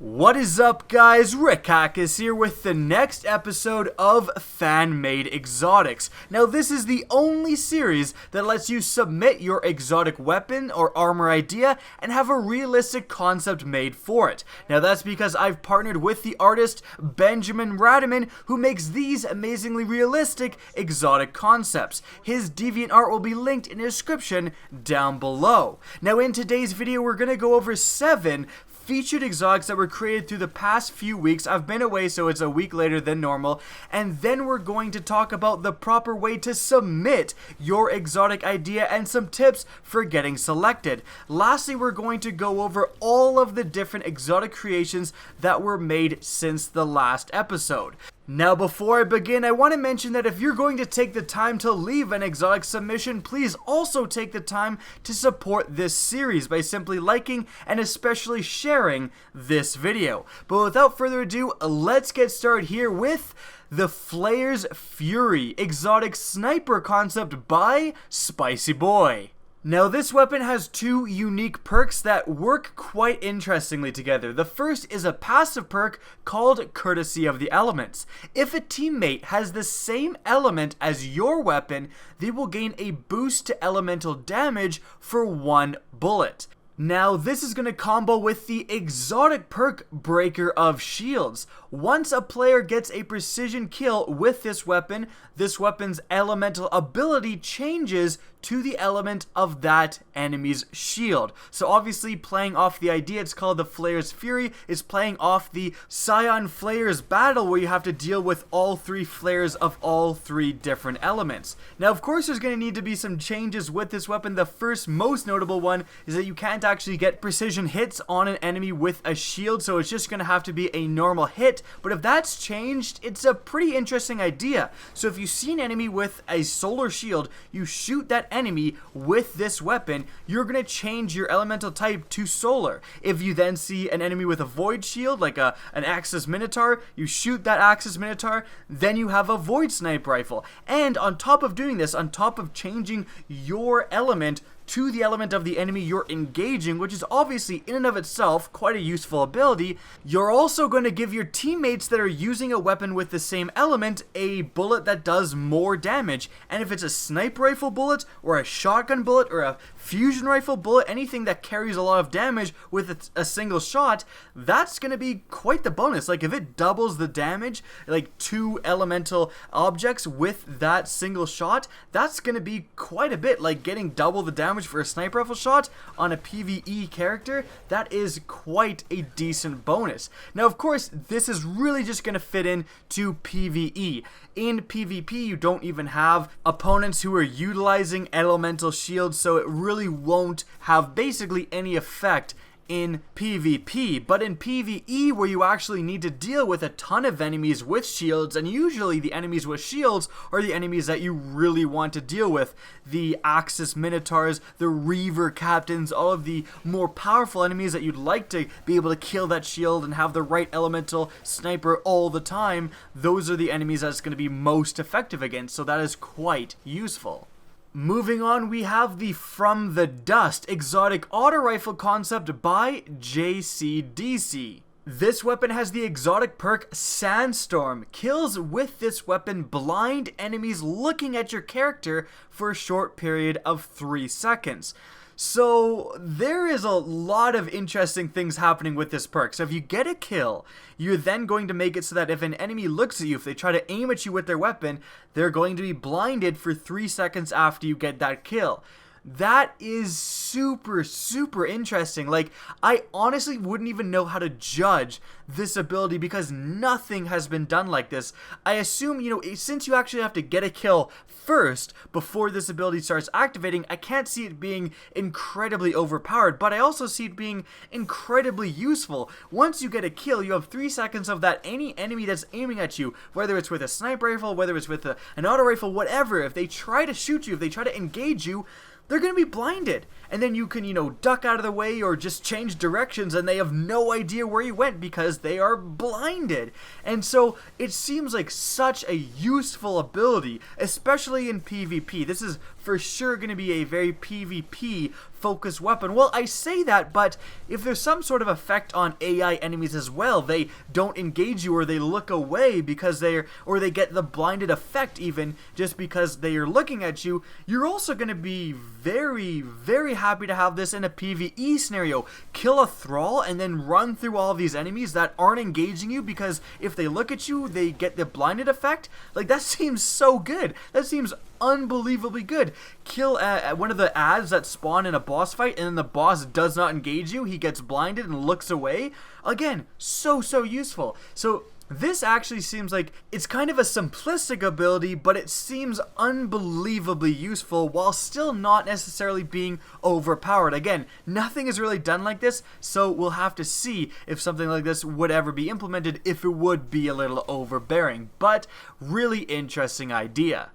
What is up, guys? Haake is here with the next episode of Fan-Made Exotics. Now, this is the only series that lets you submit your exotic weapon or armor idea and have a realistic concept made for it. Now, that's because I've partnered with the artist Benjamin Radiman, who makes these amazingly realistic exotic concepts. His DeviantArt will be linked in the description down below. Now, in today's video, we're going to go over 7 featured exotics that were created through the past few weeks. I've been away, so it's a week later than normal. And then we're going to talk about the proper way to submit your exotic idea and some tips for getting selected. Lastly, we're going to go over all of the different exotic creations that were made since the last episode. Now, before I begin, I want to mention that if you're going to take the time to leave an exotic submission, please also take the time to support this series by simply liking and especially sharing this video. But without further ado, let's get started here with the Flayer's Fury exotic sniper concept by Spicy Boy. Now, this weapon has 2 unique perks that work quite interestingly together. The first is a passive perk called Courtesy of the Elements. If a teammate has the same element as your weapon, they will gain a boost to elemental damage for 1 bullet. Now, this is going to combo with the exotic perk Breaker of Shields. Once a player gets a precision kill with this weapon's elemental ability changes to the element of that enemy's shield. So obviously, playing off the idea, it's called the Flayer's Fury, is playing off the Scion Flayers battle where you have to deal with all 3 flares of all 3 different elements. Now, of course, there's going to need to be some changes with this weapon. The first most notable one is that you can't actually get precision hits on an enemy with a shield, so it's just going to have to be a normal hit. But if that's changed, it's a pretty interesting idea. So if you see an enemy with a solar shield, you shoot that enemy with this weapon, you're going to change your elemental type to solar. If you then see an enemy with a void shield, like an Axis Minotaur, you shoot that Axis Minotaur, then you have a void sniper rifle. And on top of doing this, on top of changing your element to the element of the enemy you're engaging, which is obviously in and of itself quite a useful ability, you're also going to give your teammates that are using a weapon with the same element a bullet that does more damage. And if it's a sniper rifle bullet or a shotgun bullet or a fusion rifle bullet, anything that carries a lot of damage with a single shot, that's going to be quite the bonus. Like if it doubles the damage, like 2 elemental objects with that single shot, that's going to be quite a bit. Like getting double the damage for a sniper rifle shot on a PvE character, that is quite a decent bonus. Now, of course, this is really just going to fit in to PvE. In PvP, you don't even have opponents who are utilizing elemental shields, so it really won't have basically any effect in PvP. But in PvE, where you actually need to deal with a ton of enemies with shields, and usually the enemies with shields are the enemies that you really want to deal with. The Axis Minotaurs, the Reaver Captains, all of the more powerful enemies that you'd like to be able to kill that shield and have the right elemental sniper all the time, those are the enemies that's going to be most effective against, so that is quite useful. Moving on, we have the From the Dust exotic auto rifle concept by JCDC. This weapon has the exotic perk Sandstorm. Kills with this weapon blind enemies looking at your character for a short period of 3 seconds. So there is a lot of interesting things happening with this perk. So if you get a kill, you're then going to make it so that if an enemy looks at you, if they try to aim at you with their weapon, they're going to be blinded for 3 seconds after you get that kill. That is super interesting. Like, I honestly wouldn't even know how to judge this ability because nothing has been done like this. I assume, since you actually have to get a kill first before this ability starts activating, I can't see it being incredibly overpowered, but I also see it being incredibly useful. Once you get a kill, you have 3 seconds of that any enemy that's aiming at you, whether it's with a sniper rifle, whether it's with an auto rifle, whatever, if they try to shoot you, if they try to engage you, they're going to be blinded. And then you can, duck out of the way or just change directions and they have no idea where you went because they are blinded. And so it seems like such a useful ability, especially in PvP. This is for sure going to be a very PvP focused weapon. Well, I say that, but if there's some sort of effect on AI enemies as well, they don't engage you or they look away because or they get the blinded effect even just because they are looking at you, you're also going to be very, very happy to have this in a PvE scenario. Kill a thrall and then run through all of these enemies that aren't engaging you because if they look at you, they get the blinded effect. Like, that seems so good. That seems unbelievably good. Kill one of the ads that spawn in a boss fight and then the boss does not engage you. He gets blinded and looks away. Again, so useful. So this actually seems like it's kind of a simplistic ability, but it seems unbelievably useful while still not necessarily being overpowered. Again, nothing is really done like this, so we'll have to see if something like this would ever be implemented, if it would be a little overbearing. But really interesting idea.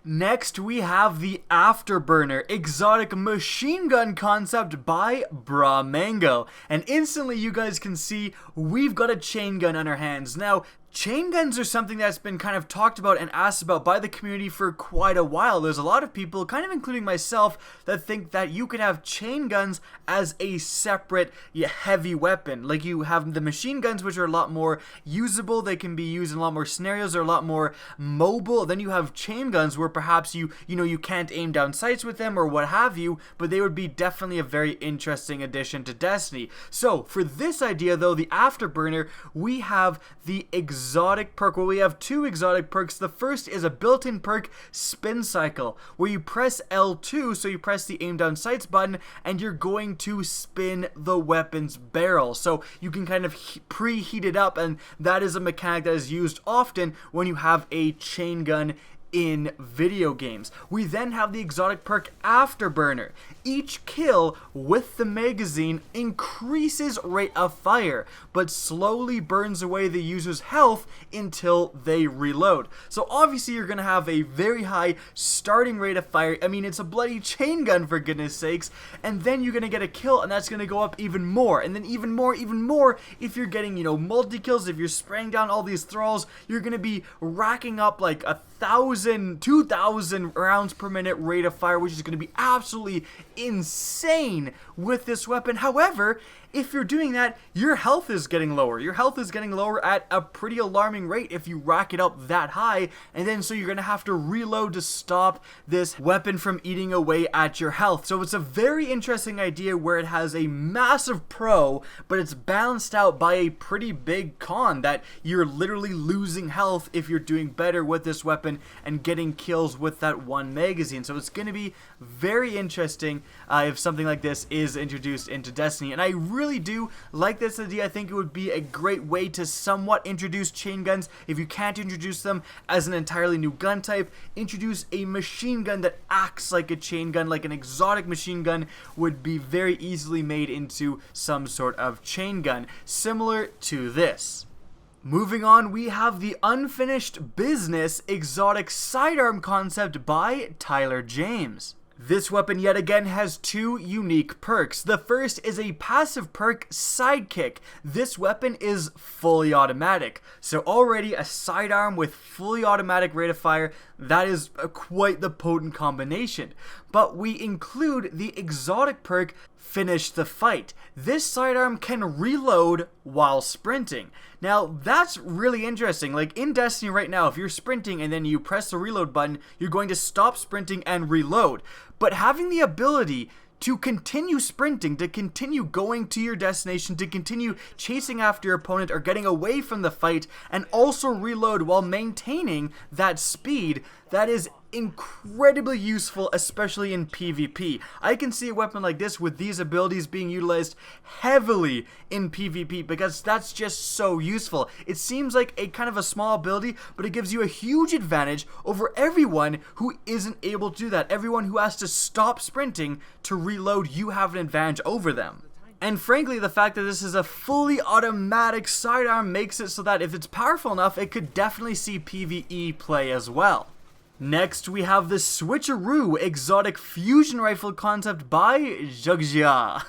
Next, we have the Afterburner exotic machine gun concept by Bramango. And instantly you guys can see we've got a chain gun on our hands. Now, chain guns are something that's been kind of talked about and asked about by the community for quite a while. There's a lot of people, kind of including myself, that think that you could have chain guns as a separate heavy weapon. Like, you have the machine guns, which are a lot more usable. They can be used in a lot more scenarios. They're a lot more mobile. Then you have chain guns where perhaps you can't aim down sights with them or what have you, but they would be definitely a very interesting addition to Destiny. So for this idea though, the Afterburner, we have the exotic perk. Well, we have two exotic perks. The first is a built-in perk, Spin Cycle, where you press L2, so you press the aim down sights button, and you're going to spin the weapon's barrel. So you can kind of preheat it up, and that is a mechanic that is used often when you have a chain gun in video games. We then have the exotic perk Afterburner. Each kill with the magazine increases rate of fire, but slowly burns away the user's health until they reload. So obviously you're going to have a very high starting rate of fire. I mean, it's a bloody chain gun for goodness sakes, and then you're going to get a kill and that's going to go up even more, and then even more if you're getting, multi-kills. If you're spraying down all these thralls, you're going to be racking up like 1,000, 2,000 rounds per minute rate of fire, which is going to be absolutely insane with this weapon. However, if you're doing that, your health is getting lower. Your health is getting lower at a pretty alarming rate if you rack it up that high, and then so you're going to have to reload to stop this weapon from eating away at your health. So it's a very interesting idea where it has a massive pro, but it's balanced out by a pretty big con that you're literally losing health if you're doing better with this weapon and getting kills with that one magazine. So it's going to be very interesting if something like this is introduced into Destiny, and I really do like this idea. I think it would be a great way to somewhat introduce chain guns. If you can't introduce them as an entirely new gun type, introduce a machine gun that acts like a chain gun, like an exotic machine gun would be very easily made into some sort of chain gun, similar to this. Moving on, we have the Unfinished Business exotic sidearm concept by Tyler James. This weapon yet again has two unique perks. The first is a passive perk, Sidekick. This weapon is fully automatic. So already a sidearm with fully automatic rate of fire, that is quite the potent combination. But we include the exotic perk, Finish the Fight. This sidearm can reload while sprinting. Now that's really interesting. Like in Destiny right now, if you're sprinting and then you press the reload button, you're going to stop sprinting and reload. But having the ability to continue sprinting, to continue going to your destination, to continue chasing after your opponent or getting away from the fight, and also reload while maintaining that speed, that is incredibly useful, especially in PvP. I can see a weapon like this with these abilities being utilized heavily in PvP because that's just so useful. It seems like a kind of a small ability, but it gives you a huge advantage over everyone who isn't able to do that. Everyone who has to stop sprinting to reload, you have an advantage over them. And frankly, the fact that this is a fully automatic sidearm makes it so that if it's powerful enough, it could definitely see PvE play as well. Next, we have the Switcheroo exotic fusion rifle concept by Jgugjuh.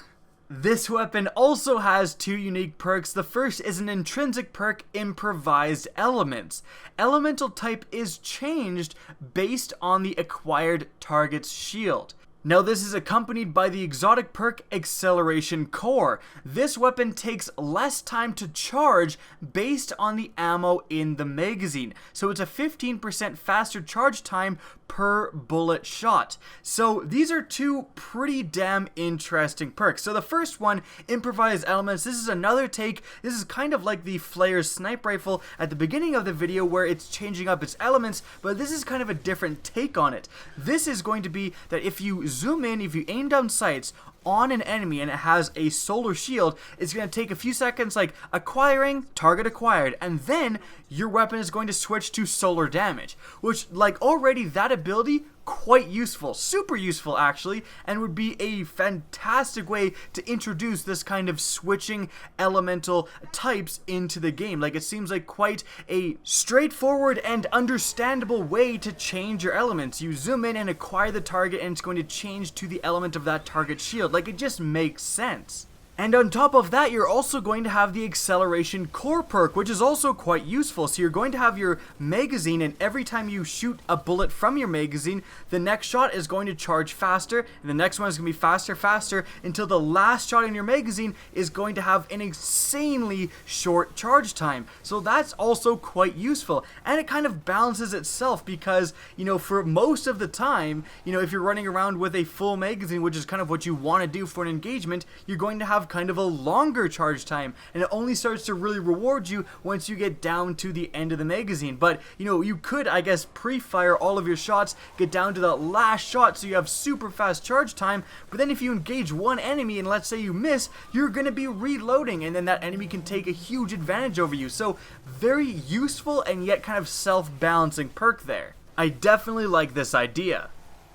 This weapon also has two unique perks. The first is an intrinsic perk, Improvised Elements. Elemental type is changed based on the acquired target's shield. Now this is accompanied by the exotic perk Acceleration Core. This weapon takes less time to charge based on the ammo in the magazine. So it's a 15% faster charge time per bullet shot. So these are two pretty damn interesting perks. So the first one, Improvised Elements, this is another take. This is kind of like the FLAIR's sniper rifle at the beginning of the video where it's changing up its elements, but this is kind of a different take on it. This is going to be that if you zoom in, if you aim down sights on an enemy and it has a solar shield, it's going to take a few seconds, like acquiring, target acquired, and then your weapon is going to switch to solar damage, which, like, already that ability, quite useful, super useful actually, and would be a fantastic way to introduce this kind of switching elemental types into the game. Like, it seems like quite a straightforward and understandable way to change your elements. You zoom in and acquire the target and it's going to change to the element of that target shield. Like, it just makes sense. And on top of that, you're also going to have the Acceleration Core perk, which is also quite useful. So you're going to have your magazine, and every time you shoot a bullet from your magazine, the next shot is going to charge faster, and the next one is going to be faster, until the last shot in your magazine is going to have an insanely short charge time. So that's also quite useful, and it kind of balances itself because, you know, for most of the time, you know, if you're running around with a full magazine, which is kind of what you want to do for an engagement, you're going to have kind of a longer charge time, and it only starts to really reward you once you get down to the end of the magazine. But, you know, you could, I guess, pre-fire all of your shots, get down to the last shot so you have super fast charge time, but then if you engage one enemy and let's say you miss, you're going to be reloading, and then that enemy can take a huge advantage over you. So very useful and yet kind of self-balancing perk there. I definitely like this idea.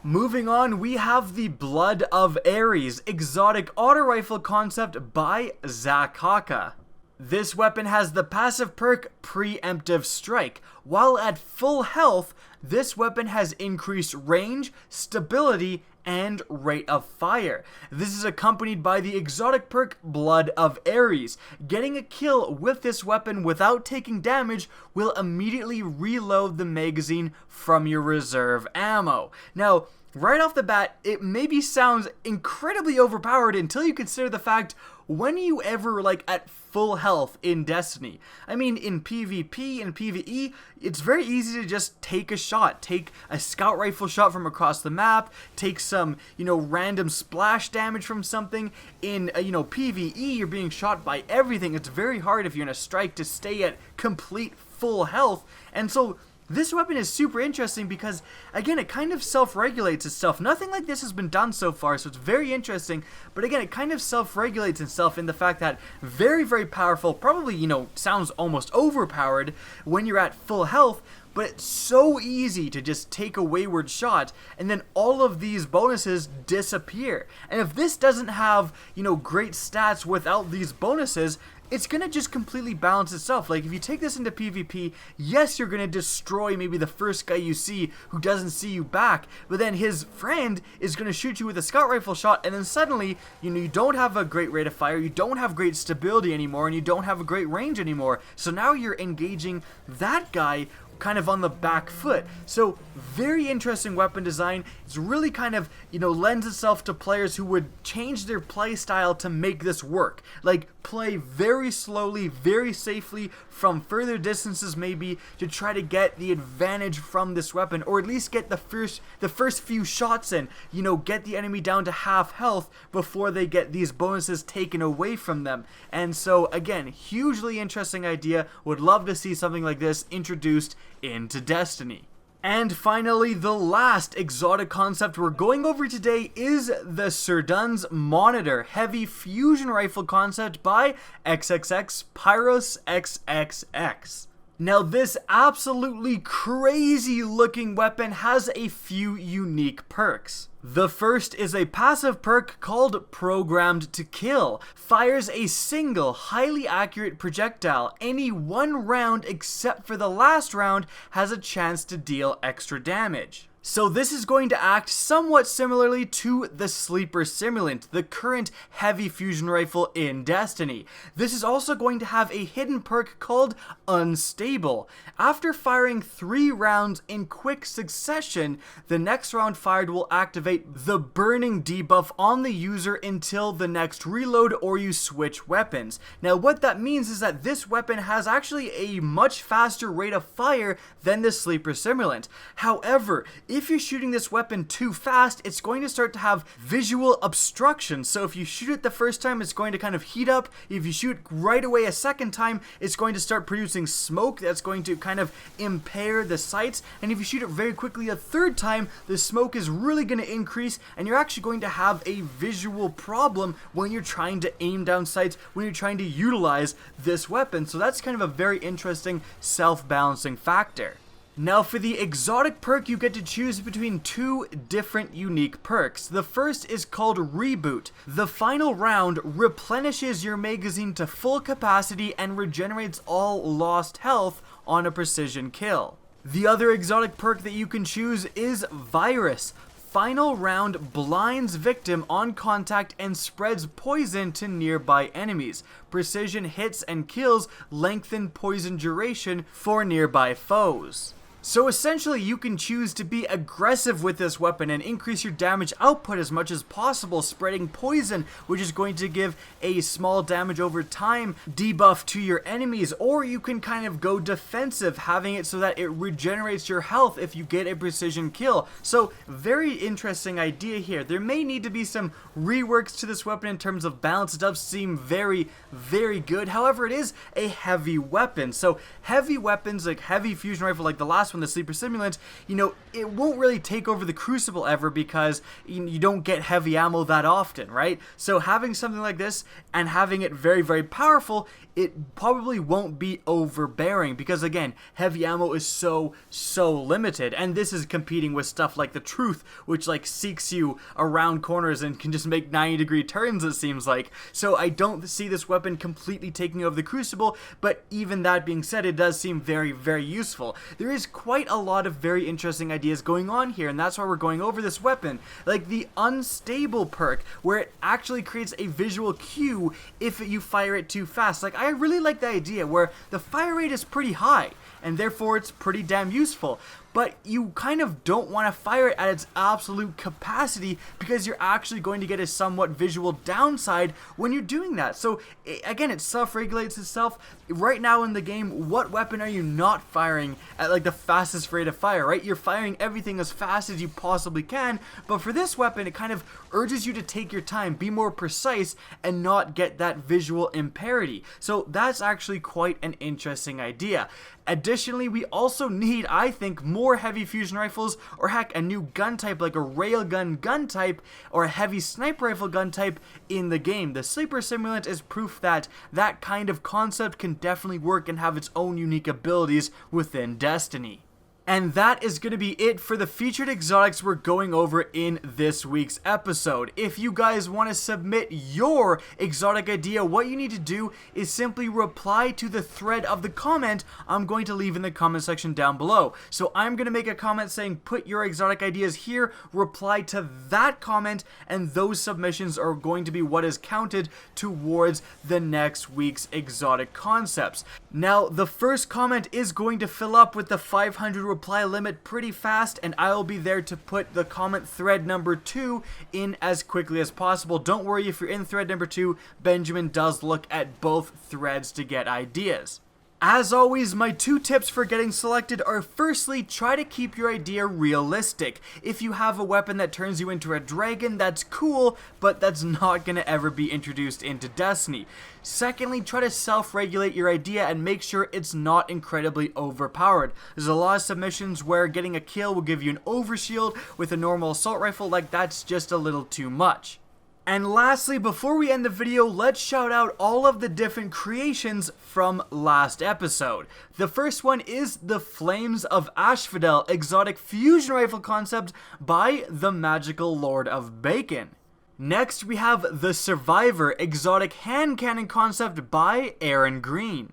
Moving on, we have the Blood of Ares exotic auto rifle concept by Haake. This weapon has the passive perk Preemptive Strike. While at full health, this weapon has increased range, stability, and rate of fire. This is accompanied by the exotic perk Blood of Ares. Getting a kill with this weapon without taking damage will immediately reload the magazine from your reserve ammo. Now, right off the bat, it maybe sounds incredibly overpowered until you consider the fact, when are you ever, like, at full health in Destiny? I mean, in PvP and PvE, it's very easy to just take a shot. Take a scout rifle shot from across the map, take some, you know, random splash damage from something. In, you know, PvE, you're being shot by everything. It's very hard if you're in a strike to stay at complete full health, and so this weapon is super interesting because, again, it kind of self-regulates itself. Nothing like this has been done so far, so it's very interesting. But again, it kind of self-regulates itself in the fact that very, very powerful, probably, you know, sounds almost overpowered when you're at full health, but it's so easy to just take a wayward shot, and then all of these bonuses disappear. And if this doesn't have, you know, great stats without these bonuses, it's going to just completely balance itself. Like, if you take this into PvP, yes, you're going to destroy maybe the first guy you see who doesn't see you back, but then his friend is going to shoot you with a scout rifle shot, and then suddenly, you know, you don't have a great rate of fire, you don't have great stability anymore, and you don't have a great range anymore. So now you're engaging that guy kind of on the back foot. So very interesting weapon design. It's really kind of, you know, lends itself to players who would change their play style to make this work. Like, play very slowly, very safely from further distances maybe to try to get the advantage from this weapon, or at least get the first few shots in, you know, get the enemy down to half health before they get these bonuses taken away from them. And so again, hugely interesting idea. Would love to see something like this introduced into Destiny. And finally, the last exotic concept we're going over today is the Serdun's Monitor Heavy Fusion Rifle concept by xXxPYROUSxXx. Now, this absolutely crazy looking weapon has a few unique perks. The first is a passive perk called Programmed to Kill. Fires a single, highly accurate projectile. Any one round except for the last round has a chance to deal extra damage. So this is going to act somewhat similarly to the Sleeper Simulant, the current heavy fusion rifle in Destiny. This is also going to have a hidden perk called Unstable. After firing 3 rounds in quick succession, the next round fired will activate the burning debuff on the user until the next reload or you switch weapons. Now what that means is that this weapon has actually a much faster rate of fire than the Sleeper Simulant. However, if you're shooting this weapon too fast, it's going to start to have visual obstruction. So if you shoot it the first time, it's going to kind of heat up. If you shoot right away a second time, it's going to start producing smoke that's going to kind of impair the sights. And if you shoot it very quickly a third time, the smoke is really going to increase, and you're actually going to have a visual problem when you're trying to aim down sights, when you're trying to utilize this weapon. So that's kind of a very interesting self-balancing factor. Now for the exotic perk, you get to choose between 2 different unique perks. The first is called Reboot. The final round replenishes your magazine to full capacity and regenerates all lost health on a precision kill. The other exotic perk that you can choose is Virus. Final round blinds victim on contact and spreads poison to nearby enemies. Precision hits and kills lengthen poison duration for nearby foes. So essentially you can choose to be aggressive with this weapon and increase your damage output as much as possible, spreading poison, which is going to give a small damage over time debuff to your enemies, or you can kind of go defensive, having it so that it regenerates your health if you get a precision kill. So very interesting idea here. There may need to be some reworks to this weapon in terms of balance. It does seem very, very good. However, it is a heavy weapon. So heavy weapons like heavy fusion rifle like the last one, the Sleeper Simulant, you know, it won't really take over the Crucible ever because you don't get heavy ammo that often, right? So having something like this and having it very, very powerful, it probably won't be overbearing because, again, heavy ammo is so limited, and this is competing with stuff like the Truth, which like seeks you around corners and can just make 90-degree turns, it seems like. So I don't see this weapon completely taking over the Crucible, but even that being said, it does seem very, very useful. There is quite a lot of very interesting ideas going on here, and that's why we're going over this weapon, like the Unstable perk, where it actually creates a visual cue if you fire it too fast. Like, I really like the idea where the fire rate is pretty high, and therefore it's pretty damn useful. But you kind of don't want to fire it at its absolute capacity because you're actually going to get a somewhat visual downside when you're doing that. So again, it self-regulates itself. Right now in the game, what weapon are you not firing at like the fastest rate of fire, right? You're firing everything as fast as you possibly can, but for this weapon, it kind of urges you to take your time, be more precise, and not get that visual impairity. So that's actually quite an interesting idea. Additionally, we also need, I think, more heavy fusion rifles, or heck, a new gun type like a railgun gun type or a heavy sniper rifle gun type in the game. The Sleeper Simulant is proof that that kind of concept can definitely work and have its own unique abilities within Destiny. And that is going to be it for the featured exotics we're going over in this week's episode. If you guys want to submit your exotic idea, what you need to do is simply reply to the thread of the comment I'm going to leave in the comment section down below. So I'm going to make a comment saying put your exotic ideas here, reply to that comment, and those submissions are going to be what is counted towards the next week's exotic concepts. Now, the first comment is going to fill up with the 500 reply limit pretty fast, and I'll be there to put the comment thread number 2 in as quickly as possible. Don't worry, if you're in thread number 2, Benjamin does look at both threads to get ideas. As always, my 2 tips for getting selected are, firstly, try to keep your idea realistic. If you have a weapon that turns you into a dragon, that's cool, but that's not going to ever be introduced into Destiny. Secondly, try to self-regulate your idea and make sure it's not incredibly overpowered. There's a lot of submissions where getting a kill will give you an overshield with a normal assault rifle, like that's just a little too much. And lastly, before we end the video, let's shout out all of the different creations from last episode. The first one is the Flames of Asphodel exotic fusion rifle concept by the Magical Lord of Bacon. Next, we have the Survivor exotic hand cannon concept by Aaron Green.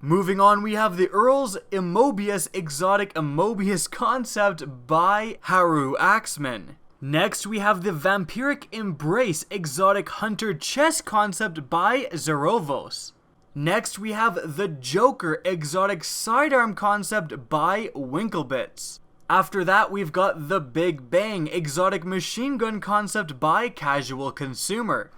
Moving on, we have the Earl's Immobius exotic Immobius concept by XXxPYROUSxXx. Next, we have the Vampiric Embrace exotic hunter chest concept by zerovaos. Next, we have the Joker exotic sidearm concept by Winklebits. After that, we've got the Big Bang exotic machine gun concept by CasualConsumer.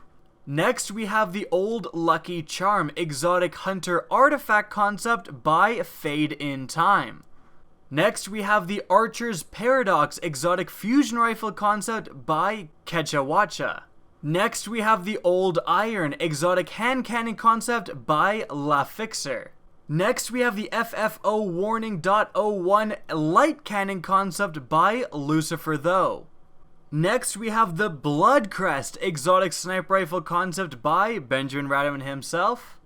Next, we have the Old Lucky Charm exotic hunter artifact concept by Fade in Time. Next, we have the Archer's Paradox exotic fusion rifle concept by CatJutsu. Next, we have the Old Iron exotic hand cannon concept by LaFixxeR. Next, we have the FFO Warning.01 light cannon concept by LuciferTho. Next, we have the Bloodcrest exotic sniper rifle concept by Benjamin Radaman himself.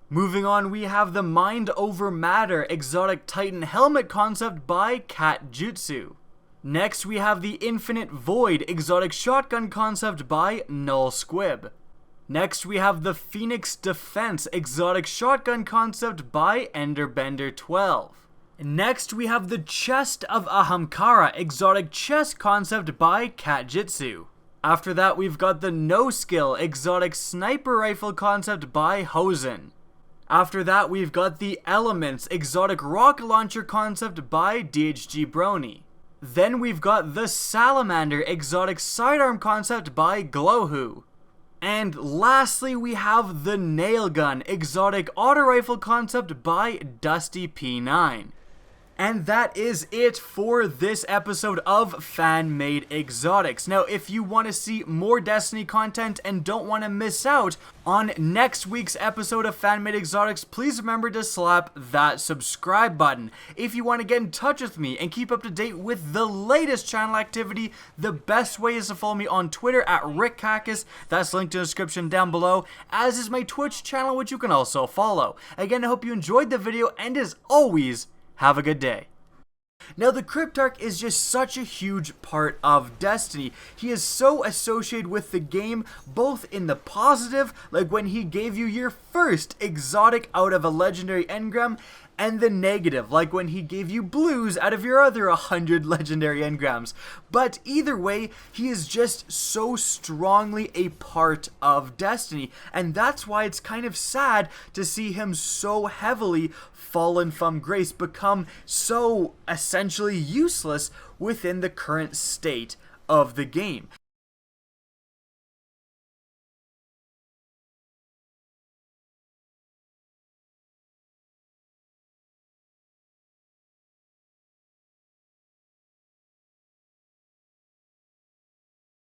Moving on, we have the Mind Over Matter exotic Titan helmet concept by CatJutsu. Next, we have the Infinite Void exotic shotgun concept by NullSquib. Next, we have the Phoenix Defense exotic shotgun concept by EnderBender 12. Next, we have the Chest of Ahamkara exotic chest concept by CatJutsu. After that, we've got the No Skill exotic sniper rifle concept by Hosen. After that, we've got the Elements exotic rocket launcher concept by DHGBRONY. Then we've got the Salamander exotic sidearm concept by Glowhoo. And lastly, we have the Nail Gun exotic auto rifle concept by dustyp. And that is it for this episode of Fan-Made Exotics. Now, if you want to see more Destiny content and don't want to miss out on next week's episode of Fan-Made Exotics, please remember to slap that subscribe button. If you want to get in touch with me and keep up to date with the latest channel activity, the best way is to follow me on Twitter at xXxPYROUSxXx. That's linked in the description down below, as is my Twitch channel, which you can also follow. Again, I hope you enjoyed the video, and as always, have a good day. Now, the Cryptarch is just such a huge part of Destiny. He is so associated with the game, both in the positive, like when he gave you your first exotic out of a legendary engram, and the negative, like when he gave you blues out of your other 100 legendary engrams. But either way, he is just so strongly a part of Destiny, and that's why it's kind of sad to see him so heavily fallen from grace, become so essentially useless within the current state of the game.